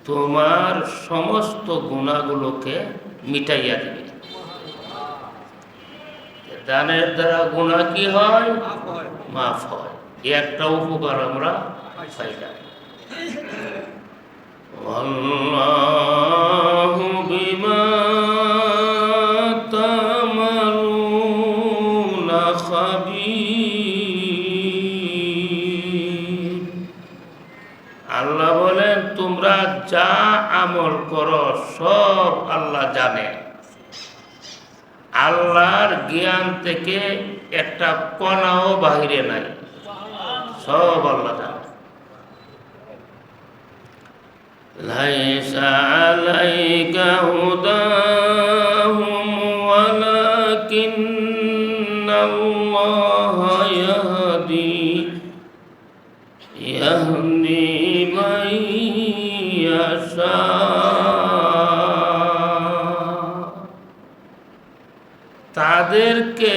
তোমার সমস্ত গুনাহগুলোকে মিটাইয়া দিবে। দানের দ্বারা গুনাহ কি হয়? মাফ হয়। একটা উপকার আমরা পাইলাম। আল্লাহু বিমা তা'মালুনা খাবীর। আল্লাহ বলেন, তোমরা যা আমল করো সব আল্লাহ জানে। আল্লাহর জ্ঞান থেকে একটা কণাও বাহিরে নাই, সব আল্লাহ জানে। লাইসা আলাইকা হুদাহুম ওয়ালাকিন্নাল্লাহা ইয়াহদি মান ইয়াশা। তাদেরকে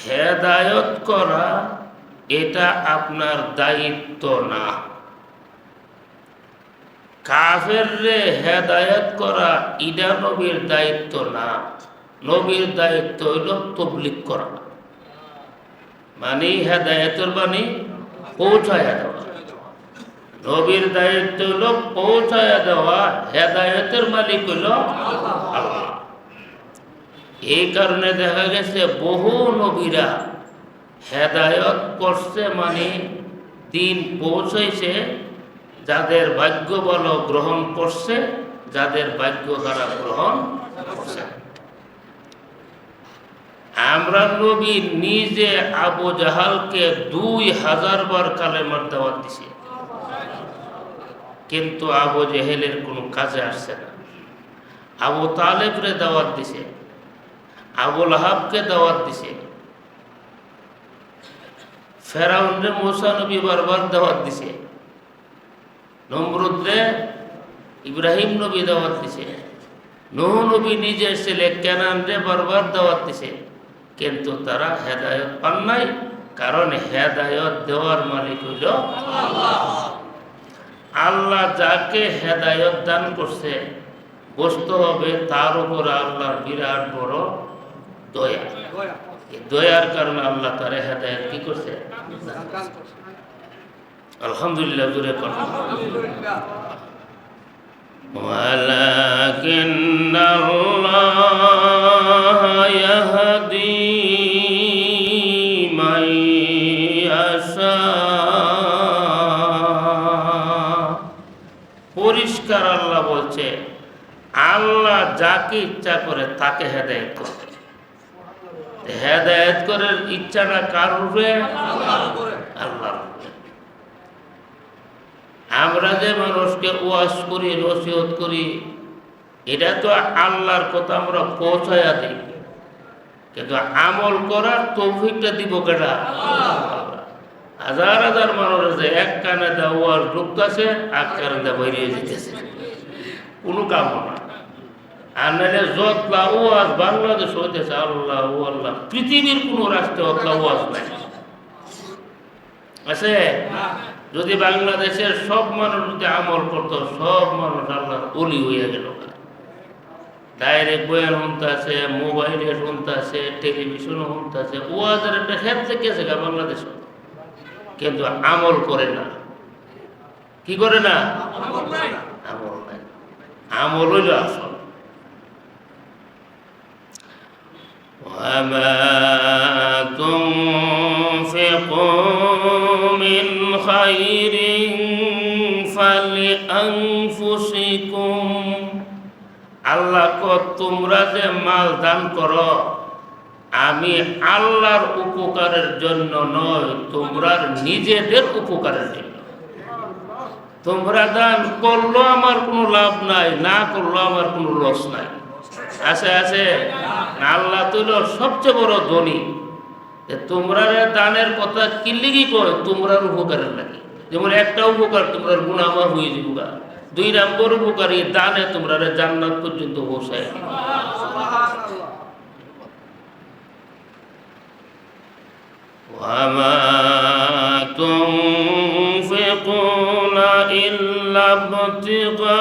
হেদায়েত করা এটা আপনার দায়িত্ব না। কাফেররে হেদায়েত করা এটা নবীর দায়িত্ব না। নবীর দায়িত্ব হইল তাবলীগ করা, মানে হেদায়েতের বাণী পৌঁছায়া দেওয়া। নবীর দায়িত্ব হইল পৌঁছায়া দেওয়া, হেদায়েতের মালিক হইল আল্লাহ। এই কারণে দেখা গেছে বহু নবীরা হেদায়েত করছে, মানে দিন পৌঁছাইছে। যাদের ভাগ্য ভালো গ্রহণ করছে, যাদের ভাগ্য খারাপ গ্রহণ করছে। আমরা নবী নিজে আবু জাহালকে 2000 বার কালেমার দাওয়াত দিছে, কিন্তু আবু জেহেলের কোনো কাজে আসছে না। আবু তালেবরে দাওয়াত দিছে, আবু লাহাবকে দাওয়াত দিছে, ফেরাউনরে মুসা নবী বারবার দাওয়াত দিছে, নমরুদরে ইব্রাহিম নবী দাওয়াত দিছে, নূহ নবী নিজের ছেলে কেনানরে বারবার দাওয়াত দিছে, কিন্তু তারা হেদায়েত পান নাই। কারণ হেদায়েত দেওয়ার মালিক হইল আল্লাহ। আল্লাহ যাকে হেদায়েত দান করছে, বুঝতে হবে তার উপর আল্লাহর বিরাট বড় দয়া। এই দয়ার কারণে আল্লাহ তার হেদায়েত কি করছে? আলহামদুলিল্লাহ, জোরে পড়ুন আলহামদুলিল্লাহ। ওয়ালাকিন্নাল্লাহা ইয়াহদি মান ইয়াশা। পরিষ্কার আল্লাহ বলছে, আল্লাহ যাকে ইচ্ছা করে তাকে হেদায়েত করে। হেদায়েত করার ইচ্ছাটা কার উপরে? আল্লাহর। আমরা যে মানুষকে ওয়াজ করি, নসিহত করি, এটা তো আল্লাহর কথা আমরা পৌঁছায়া দিই, কিন্তু আমল করার তৌফিকটা দিব কেডা? হাজার হাজার মানুষ আছে, এক কানে দা ওয়াজ ঢুকতেছে, এক কানে দা বেরিয়ে যেতেছে, কোনো কাম না। আর নাহলে যতলা ওয়াজ বাংলাদেশ হইতেছে, আল্লাহ আল্লাহ, পৃথিবীর কোনো রাষ্ট্রে অতলা ওয়াজ নাই আছে। যদি বাংলাদেশের সব মানুষ যদি আমল করতো, সব মানুষ আল্লাহর ওলি হইয়া গেল। ডাইরেক্ট বয়ান শুনতে আছে, মোবাইলে শুনতে আছে, টেলিভিশনে শুনতে আছে, ওয়াজের একটা ক্ষেত্রে গেছে বাংলাদেশ, কিন্তু আমল করে না। কি করে না? আমল নাই। আমল হইল আসল। وما تنفقوا من خير فلأنفسكم। আল্লাহ তোমরা যে মাল দান করো, আমি আল্লাহর উপকারের জন্য নয়, তোমরা নিজেদের উপকারের জন্য। তোমরা দান করলো আমার কোনো লাভ নাই, না করলো আমার কোনো লস নাই। আছে আছে। আল্লাহ তুল সবচেয়ে বড় ধনী। তোমরা দানের কথা কিল্লিগি কয়, তোমরা উপকারের লাগে। যেমন একটা উপকার তোমরা গুনাহ মাফ হয়ে যাবে, 2 নম্বর উপকার এই দানে তোমরা জান্নাত পর্যন্ত পৌঁছায়। ওয়ামা তুনফিকুনা ইল্লা ইল্লা ইবতিগা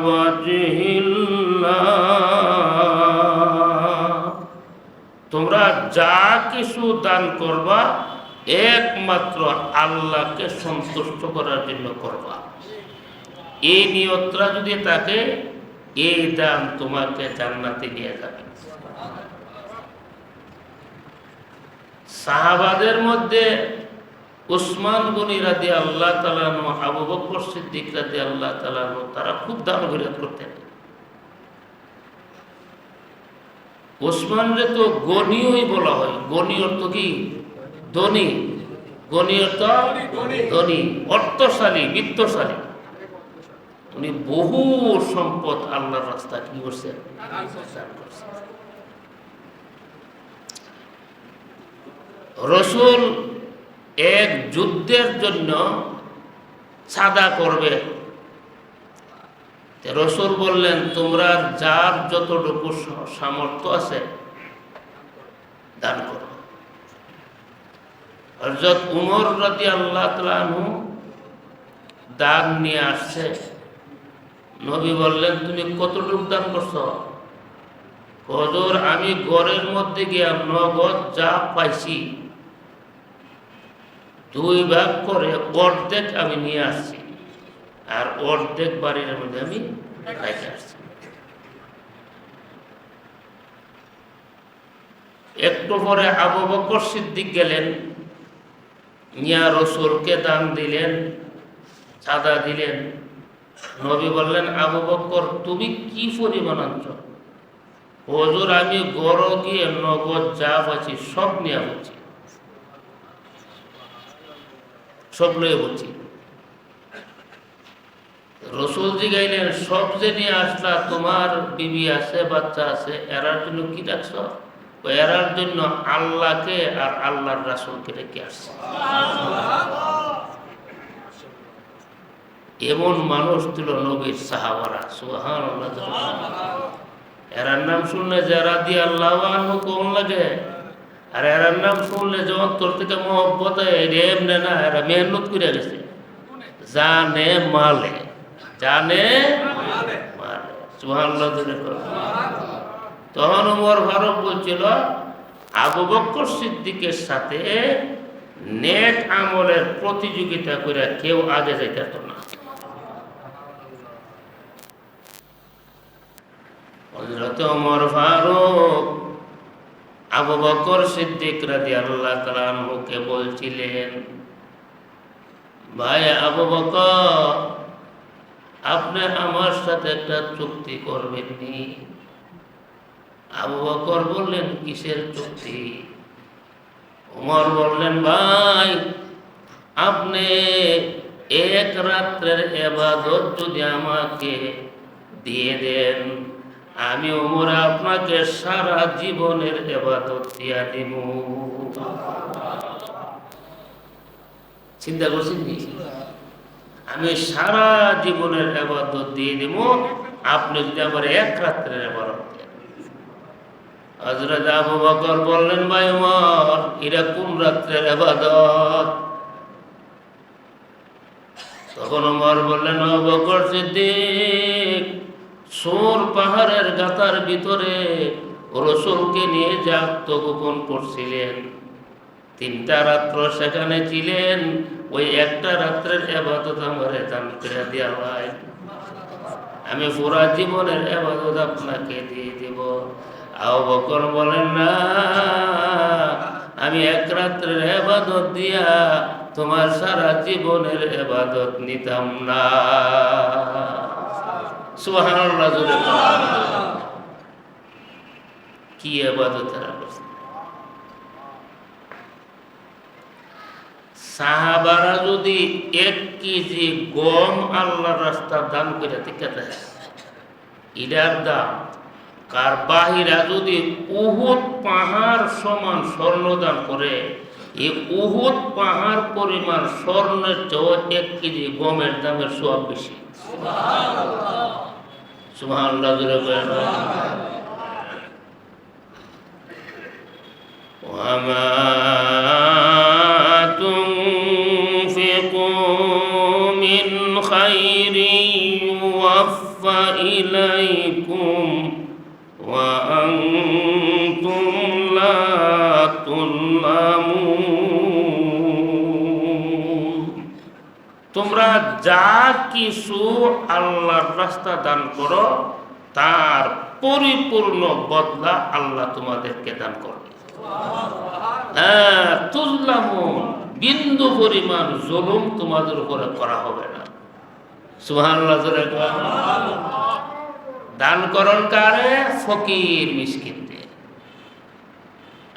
ওয়াজহিল্লাহ। তোমরা যা কিছু দান করবা একমাত্র আল্লাহকে সন্তুষ্ট করার জন্য করবা। এই নিয়তটা যদি থাকে, এই দান তোমাকে জান্নাতে নিয়ে যাবে। সাহাবাদের মধ্যে উসমান গনি রাদিয়াল্লাহু তাআলা আনহু, আবু বকর সিদ্দিক রাদিয়াল্লাহু তাআলা আনহু, তারা খুব দান খয়রাত করতেন। উসমানরে তো গনিই বলা হয়। গনি অর্থ কি? ধনী। গনি অর্থ ধনী, অর্থশালী, বিত্তশালী। উনি বহু সম্পদ আল্লাহর রাস্তায় কি করছেন? দান করছেন। রাসূল এক যুদ্ধের জন্য সাদা করবে। রাসূল বললেন, তোমরা যার যতটুকু সামর্থ্য আছে দান করো। হযরত উমর রাদিয়াল্লাহু তাআলা আনহু দান নিয়ে আসছে। নবী বললেন, তুমি কতটুকু দান করছো? হুজুর, আমি ঘরের মধ্যে গিয়ে নগদ যা পাইছি 2 ভাগ করে অর্ধেক আমি নিয়ে আসছি, আর অর্ধেক বাড়ির মধ্যে আমি রেখে আসছি। একটু পরে আবু বকর সিদ্দিক গেলেন, নিয়া রাসূলকে দান দিলেন, চাঁদা দিলেন। নবী বললেন, আবু বকর, তুমি কি পরিমাণ আনছো? হুজুর, আমি ঘর গিয়ে নগদ যা পাচ্ছি সব নিয়ে বলছি, সব লয়ে বলছি। রাসূল জিগাইলেন, সব যে নিয়ে আসলা, তোমার বিবি আছে, বাচ্চা আছে, এরার জন্য কি রাখছ? এরার জন্য আল্লাহকে আর আল্লাহর রাসূলকে রেখে আসছে। এমন মানুষ ছিল নবীর সাহাবারা। সুবহানাল্লাহ। এরার নাম শুনলে যে রাদিয়াল্লাহু আনহু কোন লাগে, আর এরার নাম শুনলে যে অন্তর থেকে মহব্বত হয়। এমনি না, এরা মেহনত করে গেছে, জানে মালে, জানে মালে। সুবহানাল্লাহ। তখন ওমর ফারুক বলছিল, আবু বকর সিদ্দিকের সাথে নেক আমলের প্রতিযোগিতা করে কেউ আগে যাইতে পারত না। হযরত ওমর ফারুক আবু বকর সিদ্দিক রাদিয়াল্লাহু তাআলা আনহুকে বলছিলেন, ভাই আবু বকর, আপনি আমার সাথে একটা চুক্তি করবেন নি? আবু বকর বললেন, কিসের চুক্তি? ওমর বললেন, ভাই, আপনি এক রাত্রের ইবাদত যদি আমাকে দিয়ে দেন, আমি ওমর আপনাকে সারা জীবনের ইবাদত দিয়া দিব। চিন্তা করছেন নি? আমি সারা জীবনের ইবাদত দিয়ে দিব, আপনি যদি আমার এক রাত্রের ইবাদত দেন। হযরত আবু বকর বললেন, ভাই ওমর, এটা কোন রাত্রের ইবাদত? তখন ওমর বললেন, আবু বকর সিদ্দিক, সূর পাহাড়ের গাতার ভিতরে রাসূলকে নিয়ে যে আত্মগোপন করছিলেন, 3টা রাত্র সেখানে ছিলেন, ওই একটা রাত্রের ইবাদত আমারে দান করে দেয়া ভাই, আমি পুরা জীবনের ইবাদত আপনাকে দিয়ে দিব। আবু বকর বলেন, না, আমি এক রাত্রের ইবাদত দিয়া তোমার সারা জীবনের ইবাদত নিতাম না। সুবহানাল্লাহ। কি ইবাদত তারা করছে? সাহাবারা যদি 1 কেজি গম আল্লাহর রাস্তা দান করে দিতে দেয়, ইটার দাম, কার বাহিরা যদি উহুদ পাহাড় সমান স্বর্ণ দান করে, এই উহুদ পাহাড় পরিমাণ স্বর্ণের চেয়ে 1 কেজি গমের দামের সওয়াব বেশি। সুবহানাল্লাহ। ওয়ামা তুনফিকু মিন খাইরিন ইউওয়াফা ইলাইকুম ওয়া আনতুম লা তুযলামুন। তোমরা যা কিছু আল্লাহর রাস্তা দান করো তার পরিপূর্ণ বদলা আল্লাহ তোমাদেরকে দান করবে। তুযলামুন, বিন্দু পরিমাণ জুলুম তোমাদের উপরে করা হবে না। সুবহানাল্লাহ। দান করণ কারে? ফকির মিসকিনদের।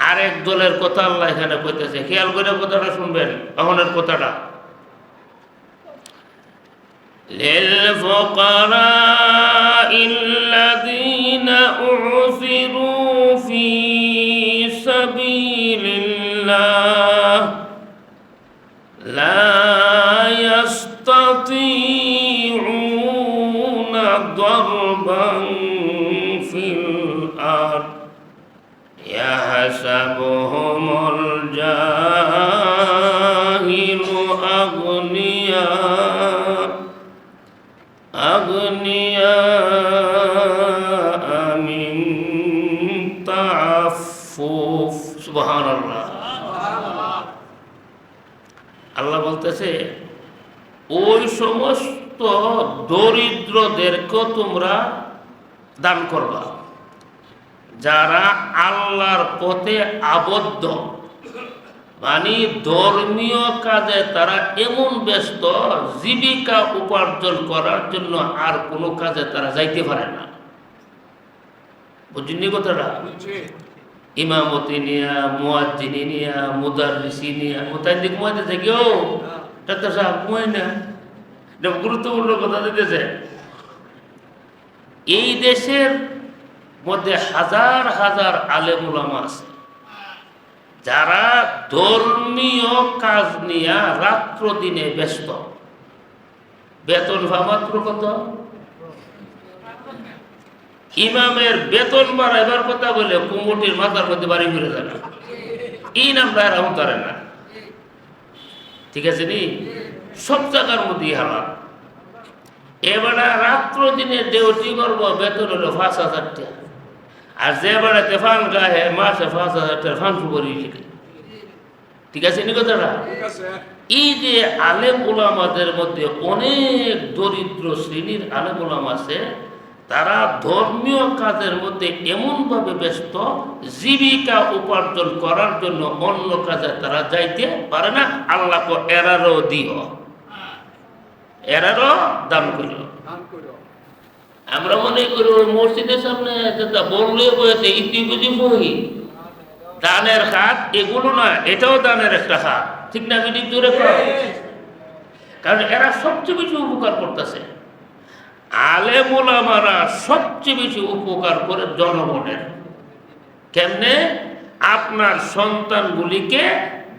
আরেক দলের কথা আল্লাহ এখানে কইতেছে, খেয়াল করে কথাটা শুনবেন। এখনের কথাটা للفقراء الذين أعسروا في سبيل الله لا يستطيعون ضربا في الأرض يحسبهم الجاهل أغنياء من تعفف। সুবহানাল্লাহ। আল্লাহ বলতেছে ওই সমস্ত দরিদ্রদেরকেও তোমরা দান করবা যারা আল্লাহর পথে আবদ্ধ, মানে ধর্মীয় কাজে তারা এমন ব্যস্ত, জীবিকা উপার্জন করার জন্য আর কোনো কাজে তারা যাইতে পারে না। বুঝলি কথাটা? ইমামতি নিয়া, মুয়াজ্জিনি নিয়া, মুদাররিসি নিয়া, মুতাদ্দিক মুয়াদ্দিস কেউ ডাক্তার সাহেব মুয় না, এটা গুরুত্বপূর্ণ কথা দিতেছে। এই দেশের মধ্যে হাজার হাজার আলেম উলামা আছে যারা ধর্মীয় কাজ নিয়ে রাত্র দিনে ব্যস্ত। বেতন মাত্র কত? ইমামের বেতন বাড়াইবার কথা বলে কুমুটির মাথার মধ্যে বাড়ি ফিরে যাবে, এই নামটা এরকম করে না। ঠিক আছে নি? সব জায়গার মধ্যে হালাল। এবারে রাত্র দিনে ডিউটি করবো, বেতন হলো ৫,০০০ টাকা। আর যে বেড়াতে ফান গায়ে মাসে ৫,০০০ টাকা ফান করি। ঠিক আছে নি কথাটা? এই যে আলেম ওলামাদের মধ্যে অনেক দরিদ্র শ্রেণীর আলেম ওলামা আছে, তারা ধর্মীয় কাজের মধ্যে এমনভাবে ব্যস্ত, জীবিকা উপার্জন করার জন্য অন্য কাজে তারা যাইতে পারে না। আল্লাহকে এরারও দিও, এরারও দান করিও। আমরা মনে করি ওই মসজিদের সামনে বললে বইতে ইতিবুঝি বই দানের হাত, এগুলো না, এটাও দানের একটা হাত। ঠিক না? বিদিক দূরে কারণ এরা সবচেয়ে বেশি উপকার করতেছে। আলেম ওলামারা সবচেয়ে বেশি উপকার করে জনগণের। কেমনে? আপনার সন্তানগুলিকে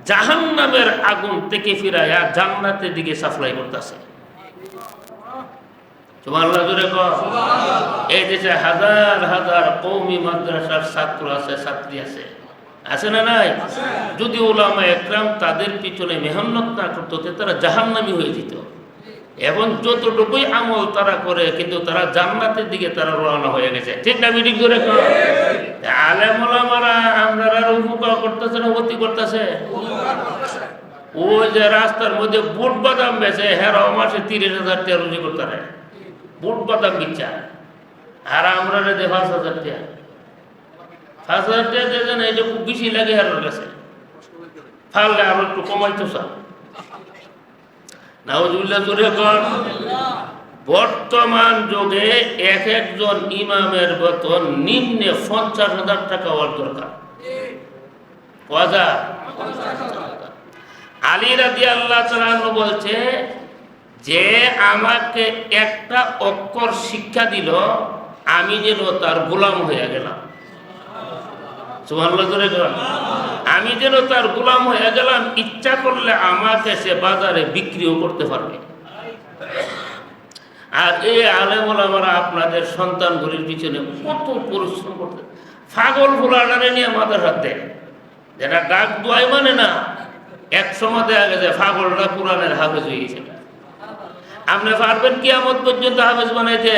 জাহান্নামের আগুন থেকে ফিরাইয়া জান্নাতের দিকে সাপ্লাই করতেছে। সুবহানাল্লাহ জোরে কও। এই দেশে হাজার হাজার কওমি মাদ্রাসার ছাত্র আছে, ছাত্রী আছে, আছে না নাই? যদি উলামা একরাম তাদের পিছনে মেহনত না করতো তারা জাহান্নামী হয়ে যেত। এবং যতটুকুই আমল তারা করে, কিন্তু তারা জান্নাতের দিকে তারা রওনা হয়ে গেছে। ঠিক না? বিদিক জোরে কও। আলেম ওলামারা আমরা উপকার করতেছে না ক্ষতি করতেছে? ওই যে রাস্তার মধ্যে বুট বাদাম বেচে, হেরাও মাসে ৩০,০০০ টাকা রুজি করতে পারে, বুট বাদাম বিচ্ছা। আর আমরা দে ৫,০০০ টাকা, ৫,০০০ টাকা দেয় না, এটা খুব বেশি লাগে হেরার কাছে। ফাললে আরো একটু কমাইতো স্যার। নাউজুবিল্লাহ জোরে কর। বর্তমান যুগে এক একজন ইমামের বেতন নিম্নে ৫০,০০০ টাকা হওয়ার দরকার। আলী রাদিয়াল্লাহু তাআলা আনহু বলছে যে আমাকে একটা অক্ষর শিক্ষা দিল, আমি যেন তার গোলাম হয়ে গেলাম। সুবহানাল্লাহ জোরে কর। আমি যেন তার গোলাম হয়ে গেলাম, ইচ্ছা করলে আমাকে সে বাজারে বিক্রিও করতে পারবে। আর এই আলেম ওলামারা আপনাদের সন্তানগুলির পিছনে কত পরিশ্রম করতে, পাগল ফুলাডারে নিয়ে মাথার হাত দেয়, যেটা ডাক দোয়াই মানে না। এক সময় দেখা গেছে পাগলটা কোরআনের হাফেজ হয়ে গেছে। আপনি পারবেন কিয়ামত পর্যন্ত হাফেজ বানাইতে?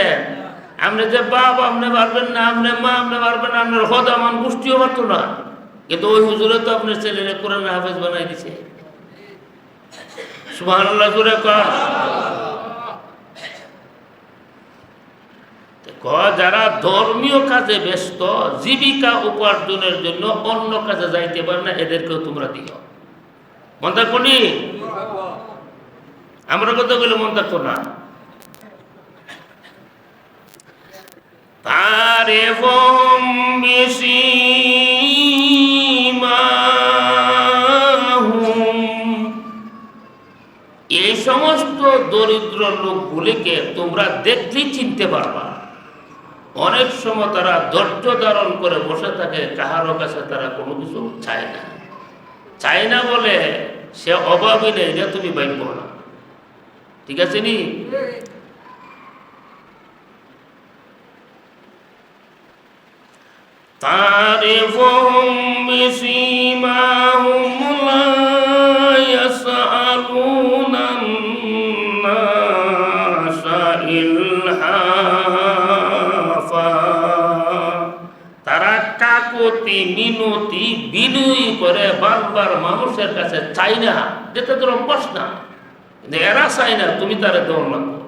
আপনি যে বাপ আপনি পারবেন না, আপনি মা আপনি পারবেন না, আপনার হদামান গোষ্ঠীও পারতো না, কিন্তু ওই হুজুরে তো আপনার ছেলেরা কোরআন হাফেজ বানাই দিছে। সুবহানাল্লাহ জোরে কর। যারা ধর্মীয় কাজে ব্যস্ত, জীবিকা উপার্জনের জন্য অন্য কাজে যাইতে পারে না, এদেরকেও তোমরা দিও। মন থাকবো নি? আমরা কথা বলে মন থাকতো না। তারিফুম বিসীমাহুম, এই সমস্ত দরিদ্র লোকগুলিকে তোমরা দেখলেই চিনতে পারবা। অনেক সময় তারা ধৈর্য ধারণ করে বসে থাকে, কাহারও কাছে তারা কোনো কিছু চায় না। চায় না বলে সে অভাবী নেই, এটা তুমি বাইব না। ঠিক আছে নি? তারিফুহুম বিসীমাহুম লা ইয়াসআলুনান নাসা ইলহাফা, তারা কাকুতি মিনতি বিনয়ী করে বারবার মানুষের কাছে চাই না, যেতে তোর অভ্যাস না, কিন্তু এরা চাই না, তুমি তারা দেওয়া লাগবে।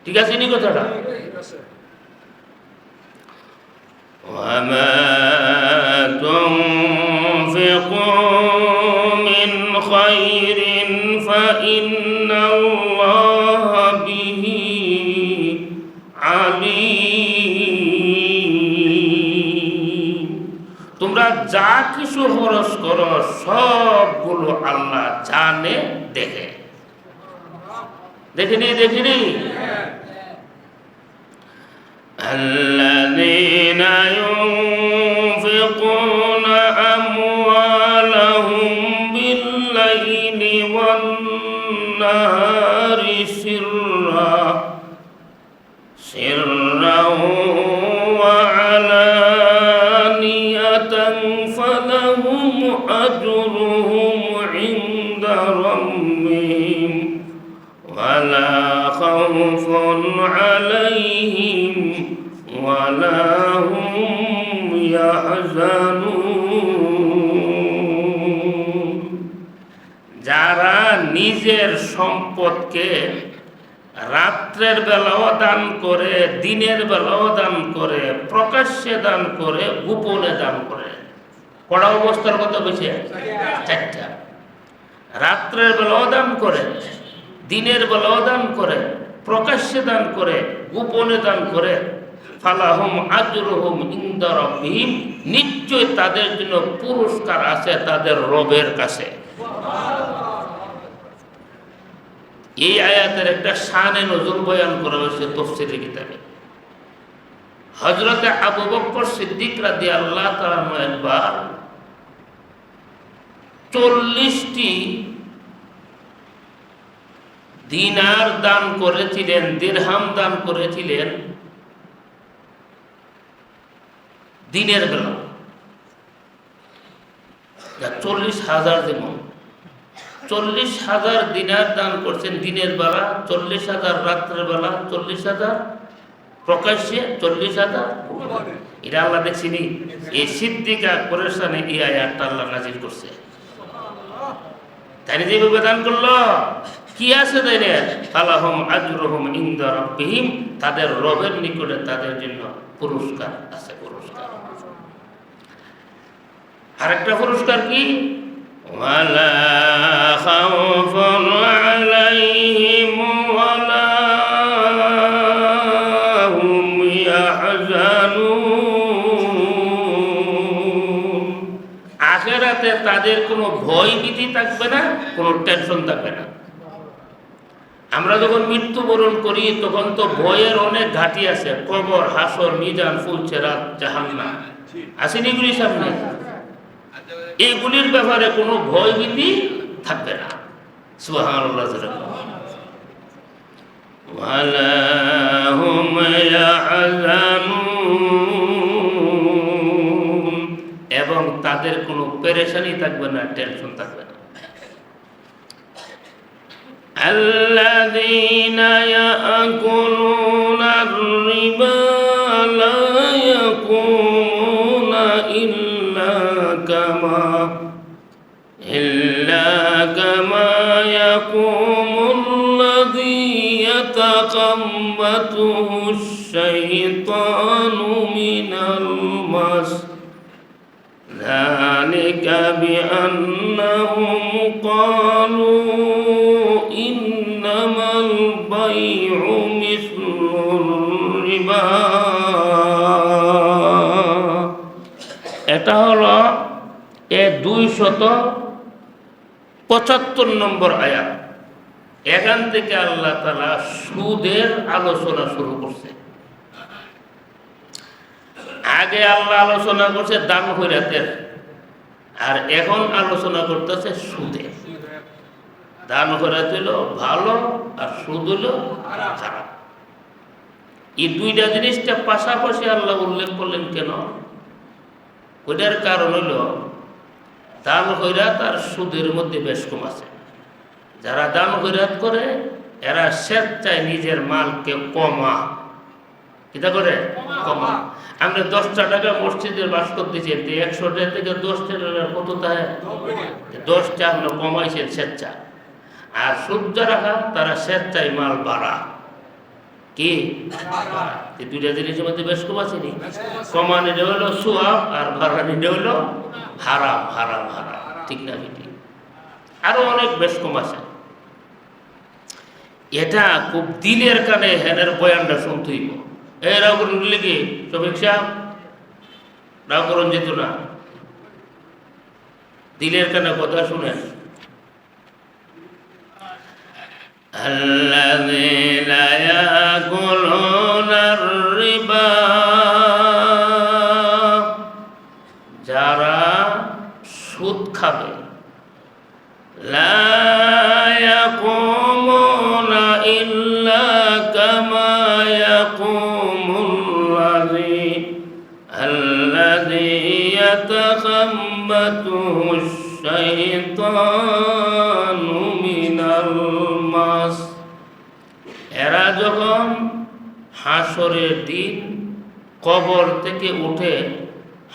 ঠিক আছে নি কথাটা? وما تنفقوا من خير فإن الله به عليم। তোমরা যা কিছু খরচ করো সবগুলো আল্লাহ জানে, দেখে। দেখিনি الذين ينفقون أموالهم بالليل والنهار سرا وعلانية فلهم أجرهم عند ربهم ولا خوف عليهم ولا هم يحزنون। যারা নিজের সম্পদকে রাত্রের বেলাও দান করে, দিনের বেলাও দান করে, প্রকাশ্যে দান করে, গোপনে দান করে, কড়া অবস্থার কথা বলছে চারটা। রাত্রের বেলাও দান করে, দিনের বেলাও দান করে, প্রকাশ্যে দান করে, গোপনে দান করে, ফালাহুম আজরুহুম ইনদা রাব্বিহিম, নিশ্চয় তাদের জন্য পুরস্কার আছে তাদের রবের কাছে। এই আয়াতের একটা শানে নজুল বয়ান করা হয়েছে তাফসীরের কিতাবে। হযরতে আবু বকর সিদ্দিক রাদিয়াল্লাহু তাআলা একবার 40টি দিনার দান করেছিলেন, দিরহাম দান করেছিলেন দিনের বেলা। 40,000 যেমন 40,000 দিনার দান করছেন দিনের বেলা, 40,000 রাত্রের বেলা, 40,000 প্রকাশ্যে, 40,000 এটা আল্লাহ দেখছিনি। এই সিদ্দিক আকবরের সামনে এই আয়াতটা আল্লাহ নাজিল করছে। তাই যেভাবে দান করলো কি আছে তাদের? ফালাহুম আজরুহুম ইনদা রাব্বিহিম, তাদের রবের নিকটে তাদের জন্য পুরস্কার আছে। পুরস্কার আরেকটা পুরস্কার কি? ওয়ালা খাউফুন আলাইহিম ওয়ালা হুম ইয়াহজানুন। আখিরাতে তাদের কোনো ভয় ভীতি থাকবে না, কোনো টেনশন থাকবে না। আমরা যখন মৃত্যুবরণ করি তখন তো ভয়ের অনেক ঘাঁটি আছে, কবর, হাসর, মিজান, ফুলছেরাত, জাহান্নাম, আসেনি এগুলির সামনে? এইগুলির ব্যাপারে কোনো ভয় ভীতি থাকবে না। সুবহানাল্লাহ। ওয়ালা হুম ইয়াহজানুন, এবং তাদের কোনো পেরেশানি থাকবে না, টেনশন থাকবে না। الذين يأكلون الربا لا يقومون إلا كما يقوم الذي يتخبطه الشيطان من المس ذلك بأنهم قالوا إنما البيع مثل الربا এটা হলো 275 নম্বর আয়াত। এখান থেকে আল্লাহ তাআলা সুদের আলোচনা শুরু করছে। আগে আল্লাহ আলোচনা করছে দান খয়রাতের, আর এখন আলোচনা করতেছে সুদের। দান খয়রাত হলো ভালো আর সুদ হলো খারাপ। এই দুইটা জিনিসটা পাশাপাশি আল্লাহ উল্লেখ করলেন কেন? ওইটার কারণ হলো দান খয়রাত আর সুদের মধ্যে বেশ কম আছে। যারা দান খয়রাত করে এরা স্বেচ্ছায় নিজের মালকে কমা, কিটা করে কমা। আমরা 10টা টাকা মসজিদের বাস্কত দিয়েছি, 100 টাকা থেকে 10 টাকা কত তাই 10টা আমরা কমাইছেন স্বেচ্ছা। আর সুদ যারা খায় তারা স্বেচ্ছায় মাল বাড়া, কি এই দুইটা জিনিসের মধ্যে বেশ কম আছে নি। কমানিটা হলো সোয়াব আর ভাড়ানিটা হলো হারাম হারাম হারাম, ঠিক না বেটি? আরো অনেক বেশ কম আছে। এটা খুব দিলের কানে হেনের বয়ানটা শুনতে হইব। এই রাও করুন লিখি শফিক সাহেব, রাও করুন যেত না, দিলের কানে কথা শুনেন। الذين يأكلون الربا, যারা সুদ খাবে, لا يقومون إلا كما يقوم الذي يتخبطه الشيطان من المس। এরা যখন হাসরের দিন কবর থেকে উঠে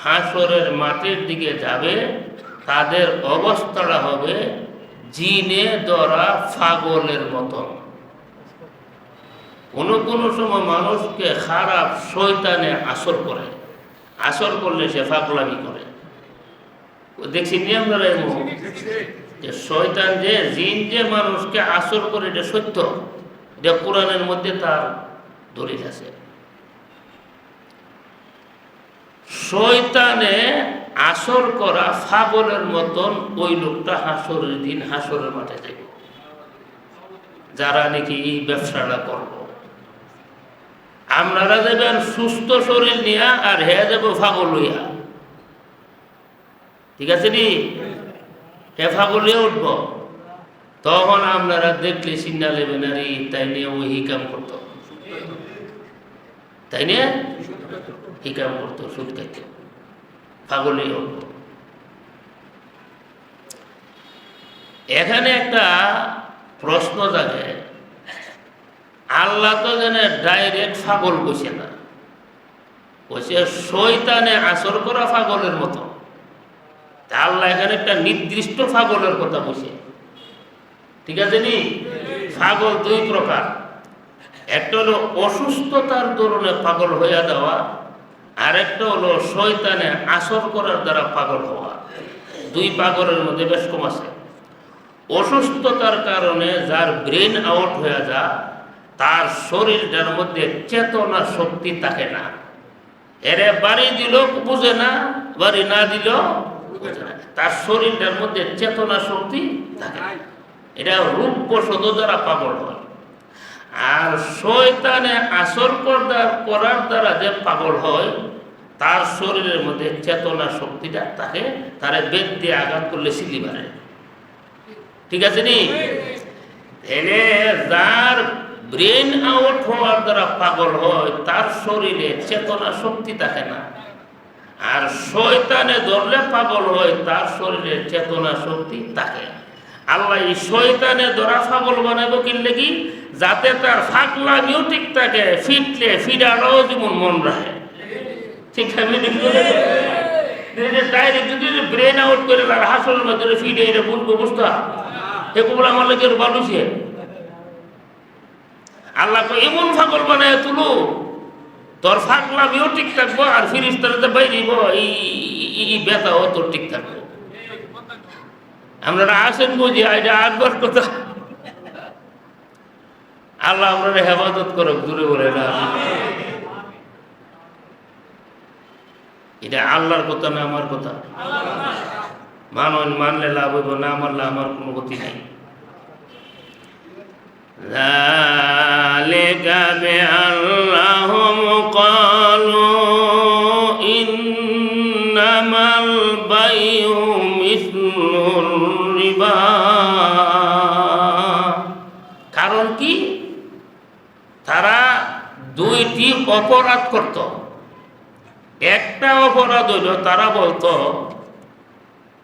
হাসরের মাঠের দিকে যাবে, তাদের অবস্থাটা হবে জিনে ধরা পাগলের মতন। কোনো সময় মানুষকে খারাপ শয়তানে আসর করে, আসর করলে সে পাগলামি করে। দেখছি নি আপনারা যে শয়তান যে জিন যে মানুষকে আসর করে, এটা সত্য, এটা কোরআনের মধ্যে তার দলিল আছে। শয়তানে আসর করা পাগলের মতন ওই লোকটা হাসরের দিন হাসরের মাঠে যাবে, যারা নাকি এই ব্যবসাটা করব। আপনারা যাবেন সুস্থ শরীর নিয়া, আর হে যাব পাগল হইয়া, ঠিক আছে নি? হে পাগল হয়ে উঠব, তখন আপনারা দেখলে চিন্তা নেবেন আর তাই নিয়ে ওই হিকাম করতো, তাই নিয়ে হিকাম করতো, সুদ খাইতো, পাগল হয়ে উঠব। এখানে একটা প্রশ্ন জাগে, আল্লাহ তো জানে ডাইরেক্ট পাগল বসে না, বসে শয়তানে আসর করা পাগলের মতো। আল্লাহ এখানে একটা নির্দিষ্ট পাগলের কথা বসে, ঠিক আছে নি? পাগল দুই প্রকার, একটা হলো অসুস্থতার দরুনে পাগল হইয়া দেওয়া, আর একটা হলো শয়তানে আসর করার দ্বারা পাগল হওয়া। দুই পাগলের মধ্যে বেশ কম আছে। অসুস্থতার কারণে যার ব্রেন আউট হয়ে যায়, তার শরীরটার মধ্যে চেতনা শক্তি থাকে না। এরে বাড়ি দিল বুঝে না, বাড়ি না দিল বুঝে না, তার শরীরটার মধ্যে চেতনা শক্তি থাকে না। এটা রূপবশত যারা পাগল হয়। আর শয়তানে আসর করার দ্বারা যে পাগল হয়, তার শরীরের মধ্যে চেতনা শক্তিটা থাকে, তারে বেদ দিয়ে আঘাত করলে সিলি মারে, ঠিক আছে নি? এনে যার ব্রেন আউট হওয়ার দ্বারা পাগল হয়, তার শরীরে চেতনা শক্তি থাকে না। আর শয়তানে ধরলে পাগল হয়, তার শরীরে চেতনা শক্তি থাকে। আল্লাহ এই শয়তানে ধরা ছাগল বানাইব কিনলে কি, যাতে তার ফাগলামিও ঠিক থাকে, ফিটলে ফিরাটাও যেমন মন রাখে। ঠিক আছে, ডাইরেক্ট যদি ব্রেন আউট করে হাসল মধ্যে ফিটে এটা বুঝবো বুঝতা এগুলো আমার লাগে বালুছে। আল্লাহ এমন ফাগল বানায় তুলো তোর ফাগলামিও ঠিক থাকবো, আর ফিরিস্তারাতে বাইরিব এই ব্যথাও তোর ঠিক থাকবো। আমরা আসেন বুঝি এটা আসবার কথা। আল্লাহ আমরা হেফাজত করো, দূরে বলে না। এটা আল্লাহর কথা না আমার কথা। মানলে লাভ হইব, না মানলে আমার কোনো গতি নাই। ذلك بأنهم قالوا إنما البيع مثل الربا। কারণ কি, তারা দুইটি অপরাধ করত। একটা অপরাধ হইল তারা বলতো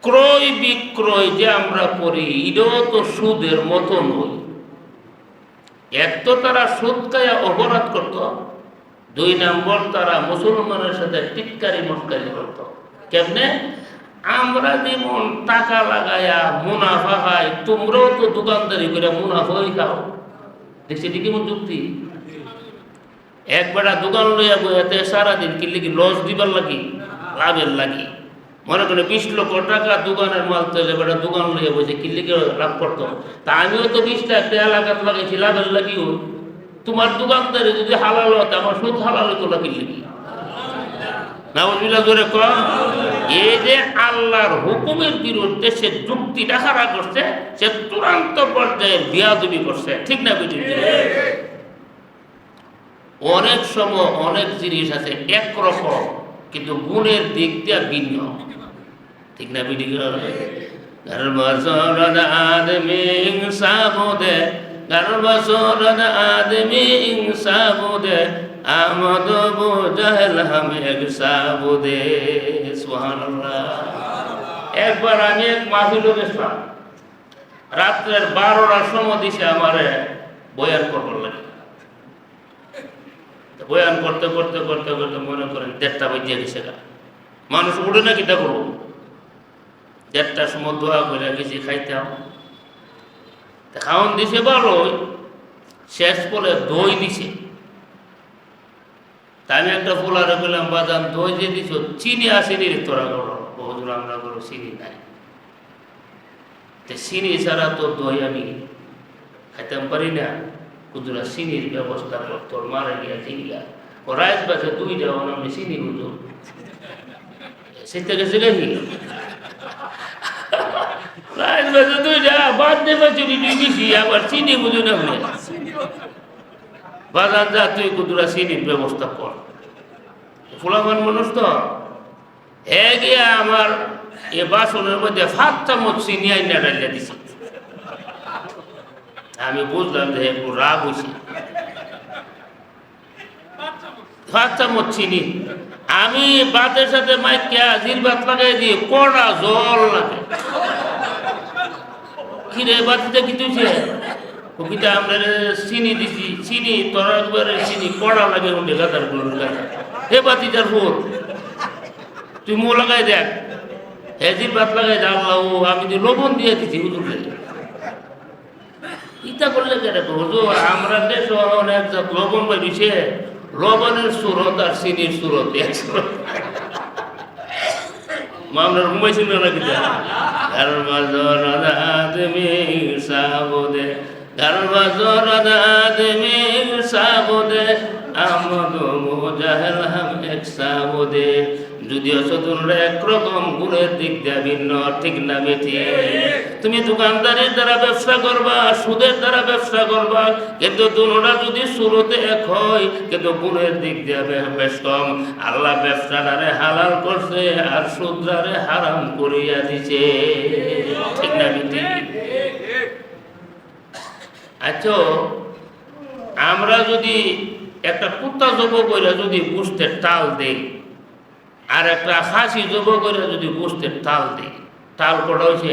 ক্রয় বিক্রয় যে আমরা করি এটাও তো সুদের মতো নয়। এক তো তারা সুদ খায়া অপরাধ করত, দুই নম্বর তারা মুসলমানের সাথে টিটকারি মটকারি করত। কেমনে, আমরা যেমন টাকা লাগায়া মুনাফা খাই, তোমরাও তো দোকানদারি করে মুনাফাই খাও। দেখছি এটি কেমন যুক্তি? একবার দোকান লইয়া বইয়াতে সারাদিন কিনলে কি লস দিবার লাগি, লাভের লাগি। মনে করে 20 লক্ষ টাকা দোকানের মাল তৈলে বেটা দোকান লইয়া বসে কিনলে কি লাভ করতো। তা আমিও তো 20 লাখ টাকা লাগাত লাগাইছি, লাভের লাগিও। তোমার দোকানদারি যদি হালাল হতো, আমার সুদ হালাল হতো না কিনলে কি না? বুঝলা জোরে কম। এই যে আল্লাহর হুকুমের বিরুদ্ধে সে যুক্তিটা খাড়া করছে, সে চূড়ান্ত পর্যায়ে বিয়াদবি করছে। ঠিক না বিটি? অনেক সময় অনেক জিনিস আছে একরকম, কিন্তু গুণের দিক দিয়ে ভিন্ন। ঠিক না বিটি? গর্বসরদ আদমি ইনসাফুদে, গর্বসরদ আদমি ইনসাফুদে, আমদ বু জাহেল হাম এক সাবুদে। সুবহানাল্লাহ। একবার আমি এক মাহফিলে গেছিলাম, রাত্রের 12টার সময় দিছে আমারে বয়ান করবার লাগে। বয়ান করতে করতে করতে করতে মনে করেন 1:30 বাজিয়ে গেছে। মানুষ উঠে না কিটা করবো, 1:30টার সময় দোয়া করে গেছি খাইতাম। খাওয়ান দিছে ভালো, শেষ পরে দই দিছে। তা আমি একটা ফুলারে বললাম, বাদাম দই যে দিছ চিনি আসেনি রে তোরা করো। বহুদূর আমরা করো চিনি নাই। চিনি ছাড়া তো দই আমি খাইতাম পারি না। কুদুরা চিনির ব্যবস্থা কর, তোর মারা গিয়া চিনিয়া ও রাত বাজে 2টা আমি চিনি বুঝো সেটা গেছে গেছি রাত বাজে 2টা বাদ দেবা চুরি দিয়েছি, আবার চিনি বুঝো না। বাজার যা, তুই কুদুরা চিনির ব্যবস্থা কর। ফুলামান মানুষ তো হে গিয়া আমার এ বাসনের মধ্যে 7 চামচ চিনি আইনা ডালিয়া দিছি। আমি বুঝলাম যে একটু রাগ হয়েছে। 7 চামচ চিনি আমি ভাতের সাথে মাইকা জিরবাত লাগাই দিয়ে কড়া জল লাগে। কিরে বাতিটা কি তুইছে ওকিটা আমরা চিনি দিছি, চিনি তোর একবারে চিনি কড়া লাগে উঠে গাদার গুলো গাদা। হে বাতিটার ফুল তুই মো লাগাই দেখ, হে জিরবাত লাগাই দে। আল্লাহ, আমি যে লবণ দিয়ে দিছি হুজুর। ইটা করলে কেন হুজুর, আমরা দেশ অনেক লবণ বেরিয়েছে, লবণের সুরত আর চিনির সুরত এক সুরত। মামলার ঘুমাইছিল নাকি? ঘর বাজর আদমি সাবুদে, ঘর বাজর আদমি সাবুদে, আমদ মুজাহিল হাম এক সাবুদে। যদিও চতুর্রা একরকম, গুণের দিক দিয়ে ভিন্ন। ঠিক না বেঠি? তুমি দোকানদারের দ্বারা ব্যবসা করবা, সুদের দ্বারা ব্যবসা করবা, কিন্তু দুটোটা যদি শুরুতে এক হয়, কিন্তু গুণের দিক দিয়ে বেশ কম। আল্লাহ ব্যবসাটারে হালাল করছে আর সুদরারে হারাম করিয়া দিছে। ঠিক না বেঠি? আচ্ছা, আমরা যদি একটা কুত্তা জব করে যদি গোস্তের টাল দেই, আর একটা খাসি জব করে যদি গোস্তের টাল দেই, টাল কটা হয়েছে?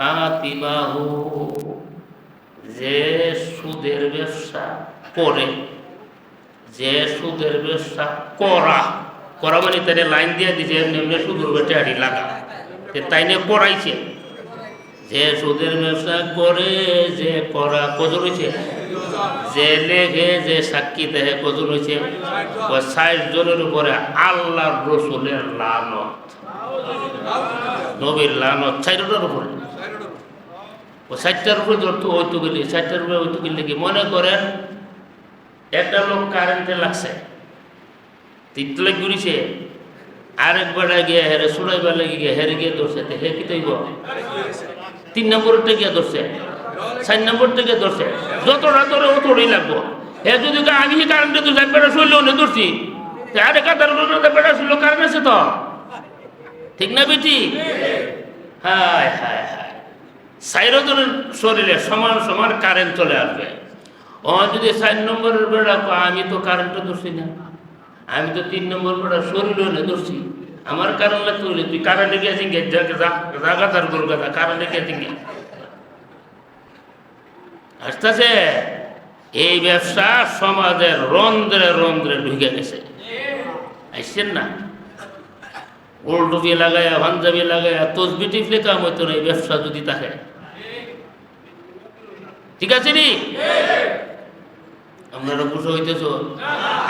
কাতিবাহু, যে সুদের ব্যবসা করে, যে সুদের ব্যবসা করা করা মানে তাই লাইন দিয়ে দিছে এমনি এমনি সুদের বেটে লাগা, তাই নিয়ে করাইছে। যে সুদের ব্যবসা করে, যে করা কত রয়েছে, যে লেগে যে সাক্ষী দেহে কত রয়েছে, ৬০ জনের উপরে আল্লাহর রসুলের লানত, নবীর লানত ৬০টার উপরে। ও ৬০টার উপরে ধরতো হইতো গেলে, ৬০টার উপরে হইতো গেলে কি মনে করেন একটা লোক কারেন্টে লাগছে, তিতলে ঘুরিছে, আরেক বেড়া গিয়ে হেরে সুড়াইবার লেগে গিয়ে হেরে গিয়ে ধরছে, হে কি তৈব ৩ নম্বরটা গিয়ে ধরছে, ৪ নম্বরটা গিয়ে ধরছে, যতটা ধরে অতটাই লাগবো। হে যদি আমি কারেন্টে তো বেড়া শুনলেও নে ধরছি, আরে কাতার বেড়া শুনলো কারেন্ট আছে তো, ঠিক না বেটি? হায় হায় হায়, ৪ জনের শরীরে সমান সমান কারেন্ট চলে আসবে। ও যদি ৪ নম্বরের বেড়া, আমি তো কারেন্টটা ধরছি না, আমি তো ৩ নম্বর বেড়া শরীরও নে ধরছি, আমার কারেন্ট লাগতে হলে তুই কারেন্টে গিয়েছি জাগা তার কলকাতা কারেন্টে গিয়েছি গিয়ে আসতেছে। এই ব্যবসা সমাজের রন্ধ্রে রন্ধ্রে ঢুকে গেছে, আসছেন না? গোলটুপি লাগাইয়া পাঞ্জাবি লাগাইয়া তসবি টিপলে কাম হইতো না এই ব্যবসা যদি থাকে, ঠিক আছে নি? আপনারা বুঝে হইতেছ?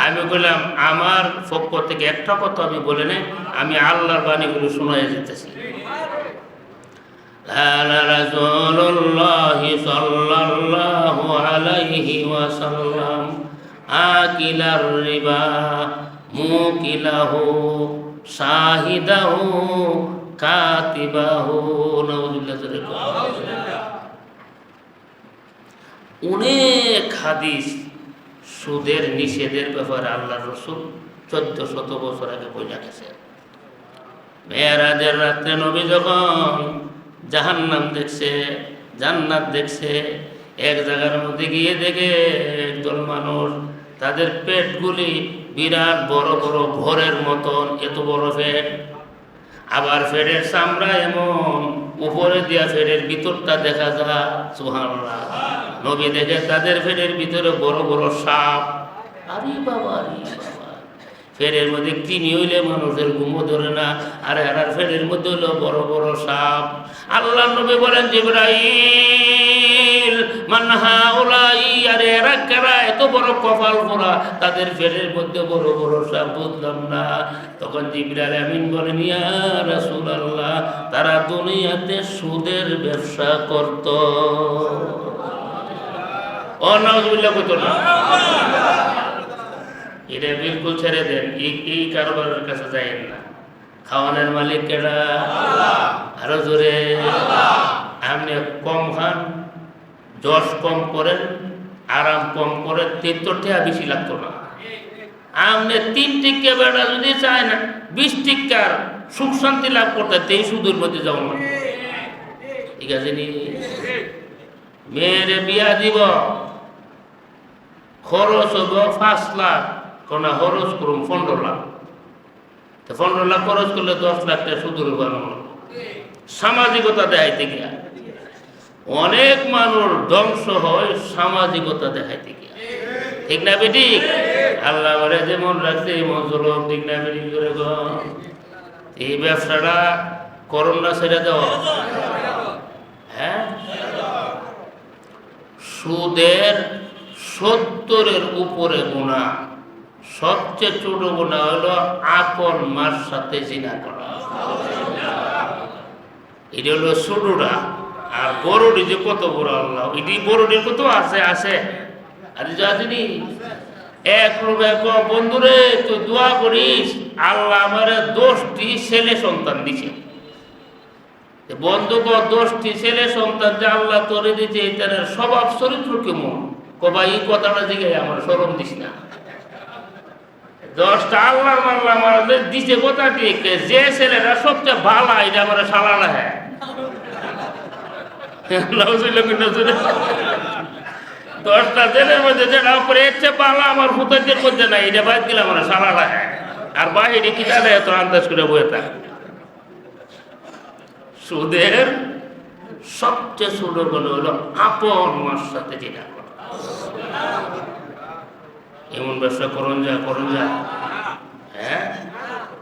আমি বললাম আমার পক্ষ থেকে একটা কথা আমি বলে নাই, আমি আল্লাহর বাণীগুলো শোনাই যেতেছি। রাসূলুল্লাহ সাল্লাল্লাহু আলাইহি ওয়াসাল্লাম আকিলার রিবা মুকিলাহু শাহিদাহু কাতিবাহু। অনেক হাদিস সুদের নিষেধের ব্যাপারে আল্লাহর রাসূল 1400 বছর আগে বলে গেছে। মেরাজের রাত্রে নবী যখন জাহান্নাম দেখছে, জান্নাত দেখছে, এক জায়গার মধ্যে গিয়ে দেখে একদল মানুষ, তাদের পেটগুলি বিরাট বড় বড় ঘরের মতন, এত বড় পেট, আবার পেটের চামড়া এমন উপরে দিয়া পেটের ভিতরটা দেখা যায়। সুবহানাল্লাহ। নবী দেখে তাদের পেটের ভিতরে বড় বড় সাপ। আরে বাবা, আরে বাবা, পেটের মধ্যে কৃমি হইলে মানুষের ঘুমও ধরে না, আর এরার পেটের মধ্যে হইলো বড় বড় সাপ। আল্লাহ নবী বলেন জিবরাইল মান হাউলাই, আরে এরা কারা, এত বড় কপাল পোড়া, তাদের পেটের মধ্যে বড় বড় সাপ, বুঝলাম না। তখন জিবরাইল আমিন বলেন ইয়া রাসূলুল্লাহ, তারা দুনিয়াতে সুদের ব্যবসা করত। ও নাউজুবিল্লাহ কইতো না, এটা বিলকুল ছেড়ে দেন, এই কারবারের কাছে যাইেন না। খাওয়ানোর মালিক কেডা? আরো জোরে। আপনি কম খান, যশ কম করেন, আরাম কম করেন, 73 টাকা বেশি লাগতো না। আপনি 3 টিকা বেড়া যদি চায় না 20 টিকার সুখ শান্তি লাভ করতে, এই সুদের মধ্যে যাও না, ঠিক আছে নি? মেয়েরে বিয়া দিব, খরচ হব 5 লাখ, কোন খরচ করুন 15 লাখ, 15 লাখ খরচ করলে 10 লাখ টাকা সুদের বানানো। সামাজিকতা দেখাইতে গিয়া অনেক মানুষ ধ্বংস হয়, সামাজিকতা দেখাইতে গিয়া, ঠিক না বেটি? আল্লাহ বলে যেমন রাখছে এমন চলো, ঠিক না বেটি? করে গো এই ব্যবসাটা করোনা না, ছেড়ে দাও। হ্যাঁ, সুদের 70-এর উপরে গুনাহ, সবচেয়ে ছোট গুনাহ হলো আপন মার সাথে জিনা করা। এটা হলো ছোটটা, আর বড়টি যে কত বড়, আল্লাহ এটি বড়টির কত আছে আছে। আর যাদিনি এক লোক বন্ধুরে তুই দোয়া করিস, আল্লাহ আমারে 10টি ছেলে সন্তান দিছে। বন্ধু 10টি ছেলে সন্তান যে আল্লাহ তোরে দিয়েছে, এটার স্বভাব চরিত্র কেমন? কবা এই কথাটা দিকে আমার শরম দিস না। 10টা আল্লাহ মাল্লাহ আমার দিছে কথা ঠিক, যে ছেলেরা সবচেয়ে ভালো এটা আমার সালা না। হ্যাঁ, 10টা ছেলের মধ্যে যেটা উপরে এর চেয়ে ভালো আমার হুতাদের মধ্যে নাই, এটা বাদ দিলাম আমরা সালা না। হ্যাঁ, আর বাহিরে কি জানে এত আন্দাজ করে বয়ে থাক। সুদের সবচেয়ে ছোট গুলো হলো আপন মার সাথে যেটা করা। এমন ব্যবসা করুন যা হ্যাঁ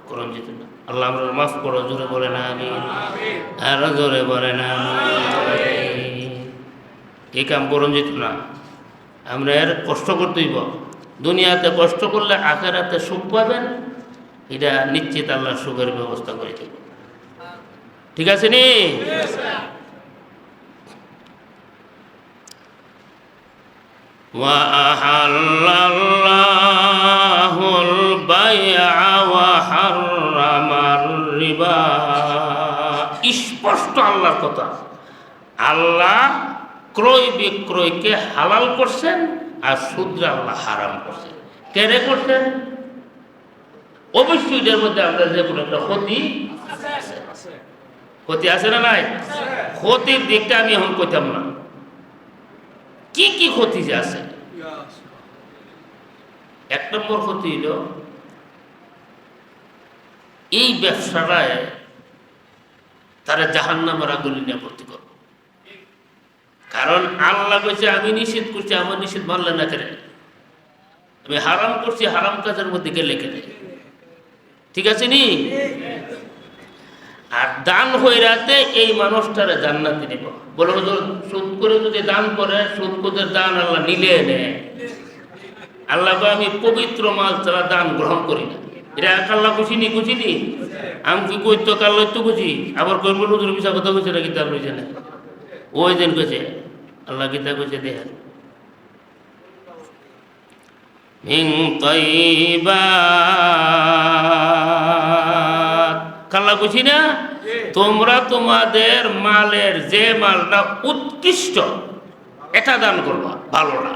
করুন যেত না। আল্লাহ আমরা মাফ করো, জোরে বলে না আমি, আরো জোরে বলে না আমি। এই কাম করুন যেত না। আমরা এর কষ্ট করতেইব, দুনিয়াতে কষ্ট করলে আখেরাতে সুখ পাবেন, এটা নিশ্চিত আল্লাহ সুখের ব্যবস্থা করে দেব। ঠিক আছে নি? ওয়াহাল্লাল্লাহুল বাইআ ওয়া হাররামার রিবা। স্পষ্ট আল্লাহর কথা। আল্লাহ ক্রয় বিক্রয়কে হালাল করছেন আর সুদকে আল্লাহ হারাম করছেন। কেন করছেন? অবশ্যই এর মধ্যে আমরা যে কোনো একটা ক্ষতি আছে না নাই? ক্ষতির দিকটা আমি এখন কইতাম না, কি কি ক্ষতি যে আছে। এক নম্বর ক্ষতি হইল এই ব্যবসাটায় তারা জাহান্নামের আগুনে নিয়ে ভর্তি করবে। কারণ আল্লাহ কইছে আমি নিষেধ করছি, আমার নিষেধ মানলে না কেন? আমি হারাম করছি, হারাম কাজের মধ্যে গেলে কেন? ঠিক আছে নি? আর দান হইরাতে এই মানুষটারে জান্নাতে নিব। বলে সুদ করে যদি দান করে, সুদ করে দান আল্লাহ নিলে নেয়। আল্লাহ আমি পবিত্র মাল ছাড়া দান গ্রহণ করি না। এটা আল্লাহ খুশিনি আমি কি কইতো কাল্লা তো খুশি, আবার করবো নজর বিষয় কথা কইছে না কিতাব রয়েছে না। ওই দিন কইছে আল্লাহ কিতাব কইছে দেখেন মিন তাইয়্যিবাত, কাল্লা খুশি না? তোমরা তোমাদের মালের যে মালটা উৎকৃষ্ট এটা দান করবা, ভালো না।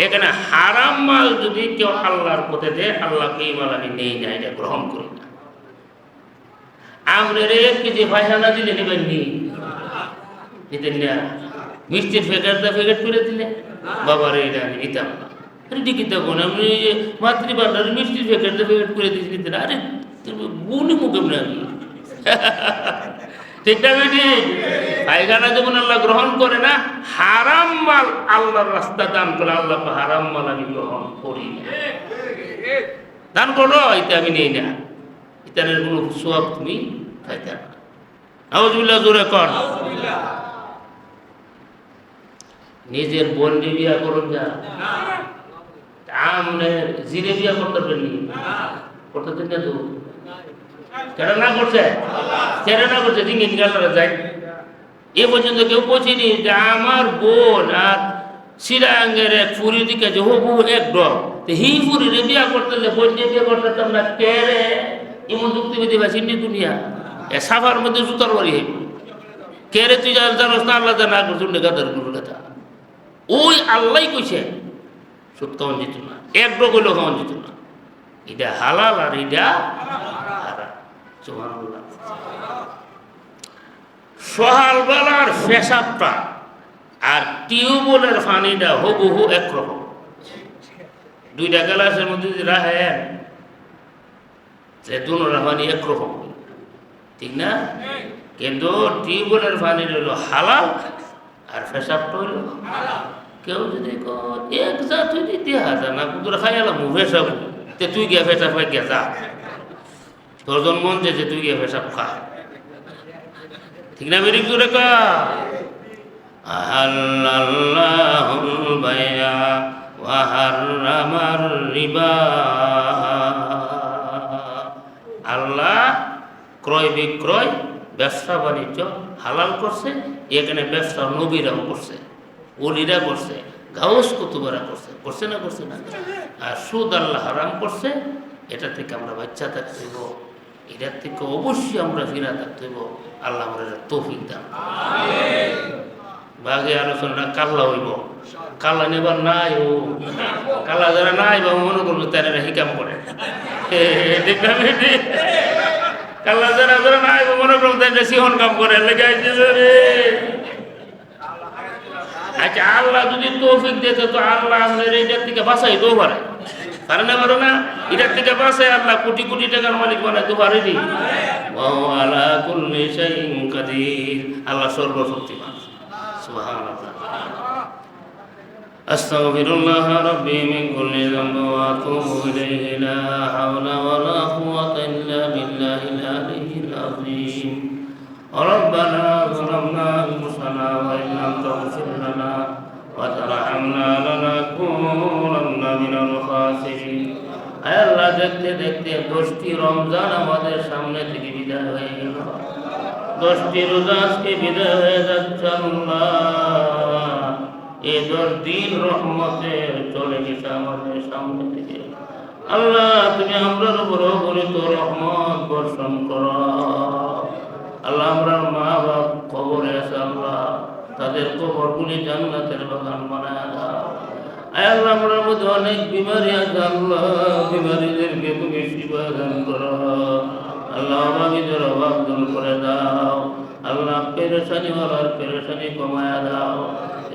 এখানে হারাম মাল যদি কেউ আল্লাহর পথে দেয়, আল্লাহকে এই মাল আমি নেই না, এটা গ্রহণ করি না। আমরা 1 কেজি পায়খানা দিলে নেবেন নি? নিতেন না? মিষ্টির প্যাকেট করে দিলে বাবার এটা আমি নিতাম না। আরে ঠিকই তখন আপনি মাতৃভান্ডারে মিষ্টির প্যাকেট করে দিয়েছি, নিতেন। আরে তুমি বুনি মুখে না আমি ঠিক না বেটি? পায়খানা যেমন আল্লাহ গ্রহণ করে না, হারাম মাল আল্লাহর রাস্তা দান করে আল্লাহ হারাম মাল আমি গ্রহণ করি না। দান করো এটা আমি নেই না, ইতানের কোনো সওয়াব তুমি খাইতে না। নাউজুবিল্লাহ, জোরে কর। নিজের বোন বিয়া করুন যা, আমনে জিরে বিয়া করতে পারেননি, করতে দিন না তো কেন না করছে? কেন না করছে? দিন গেলারা যায় এ পর্যন্ত কেউ পৌঁছেনি যে আমার বোন আর সিরাঙ্গের এক ফুরির দিকে যে হবু এক ডর হি ফুরিরে বিয়া করতে বোন দিয়ে বিয়া করতে আমরা কেড়ে এমন যুক্তিবিধি পাইছি নি দুনিয়া। এ সাফার মধ্যে জুতার বাড়ি হইব কেড়ে তুই জানোস না আল্লাহ না করছো গাদার গুরুর কথা। ওই আল্লাহ কইছে সুদ খাওয়ান যেত না, এক ডর করলেও খাওয়ান যেত না। এটা হালাল আর এটা হারাম। সুবহানাল্লাহ। সকালবেলার পেশাবটা আর টিউবওয়েলের পানিটা হুবহু একরকম। 2টা গ্লাসের মধ্যে যদি রাখেন দুটোর পানি একরকম, ঠিক না? কিন্তু টিউবওয়েলের পানি হইল হালাল আর পেশাবটা হইল কেউ যদি এক যা তুই দিতে হাজার না তোরা খাই আলাম পেশাব, তুই গিয়া পেশাব খাই গিয়া যা, তোর জন মন যে তুই গিয়ে পেশাব খা, ঠিক না? বেরিক জোরে কা। আহাল্লাল্লাহুল বাইআ ওয়া হাররামার রিবা। আল্লাহ ক্রয় বিক্রয় ব্যবসা বাণিজ্য হালাল করছে। এখানে ব্যবসা নবীরাও করছে, ওলিরা করছে, গাউস কুতুবরা করছে, করছে না করছে না? আর সুদ আল্লাহ হারাম করছে। এটা থেকে আমরা বাচ্চা থাকতে হইব, এটার থেকে অবশ্যই আমরা ফিরা থাকতে হইব। আল্লাহ আমরা তৌফিক দান। বাঘে আলোচনা কাল্লা হইব, কাল্লা নেবার নাই ও কাল্লা যারা নাই বা মনে করবো তারা হিকাম করে, কাল্লা যারা যারা নাই মনে করবো তারা সিহন কাম করে লেগে। আচ্ছা, আল্লাহ যদি তৌফিক দিতে তো আল্লাহ আমাদের এইটার থেকে বাঁচাইতেও পারে। পারে না পারে না? এটার থেকে বাঁচে আল্লাহ কোটি কোটি টাকার মালিক বানাইতে পারেনি। ওয়া আলা কুল্লি শাইইন কাদির, আল্লাহ সর্বশক্তিমান। সুবহানাল্লাহ। আস্তাগফিরুল্লাহ রাব্বি মিন কুল্লি যামবি ওয়া আতুবু ইলাইহি, লা হাওলা ওয়ালা কুওয়াতা ইল্লা বিল্লাহিল আলিয়্যিল আযীম। ربنا ظلمنا أنفسنا وإن لم تغفر لنا وترحمنا لنكونن من الخاسرين। আয় আল্লাহ, দেখতে দেখতে 10টি রমজান আমাদের সামনে থেকে বিদায় হয়ে গেল, 10টি রোজা আজকে বিদায় হয়ে যাচ্ছে আল্লাহ। এই 10 দিন রহমতে চলে গেছে আমাদের সামনে থেকে। আল্লাহ, তুমি আমরার উপর অগণিত রহমত বর্ষণ করো। আল্লাহ, আমরা মা বাপ কবরে আছে আল্লাহ, তাদের কবরগুলি জান্নাতের বাগান বানায় দাও। আয় আল্লাহ, আমরার মধ্যে অনেক বিমারি আছে আল্লাহ, বিমারিদেরকে তুমি শিফা দান করো আল্লাহ, অভাবীদের অভাব দূর করে দাও আল্লাহ, পেরেশানিওয়ালার পেরেশানি কমায়া দাও।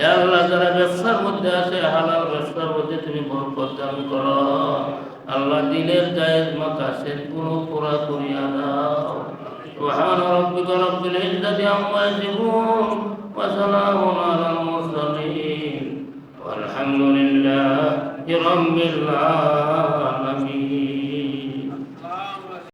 এ আল্লাহ, যারা ব্যবসার মধ্যে আছে হালাল ব্যবসার মধ্যে তুমি বরকত দান করো আল্লাহ, দিনের জায়েজ মাকাসিদ গুলো পুরা করিয়া দাও। سبحان ربك رب العزة عما يصفون وسلام على المرسلين والحمد لله رب العالمين.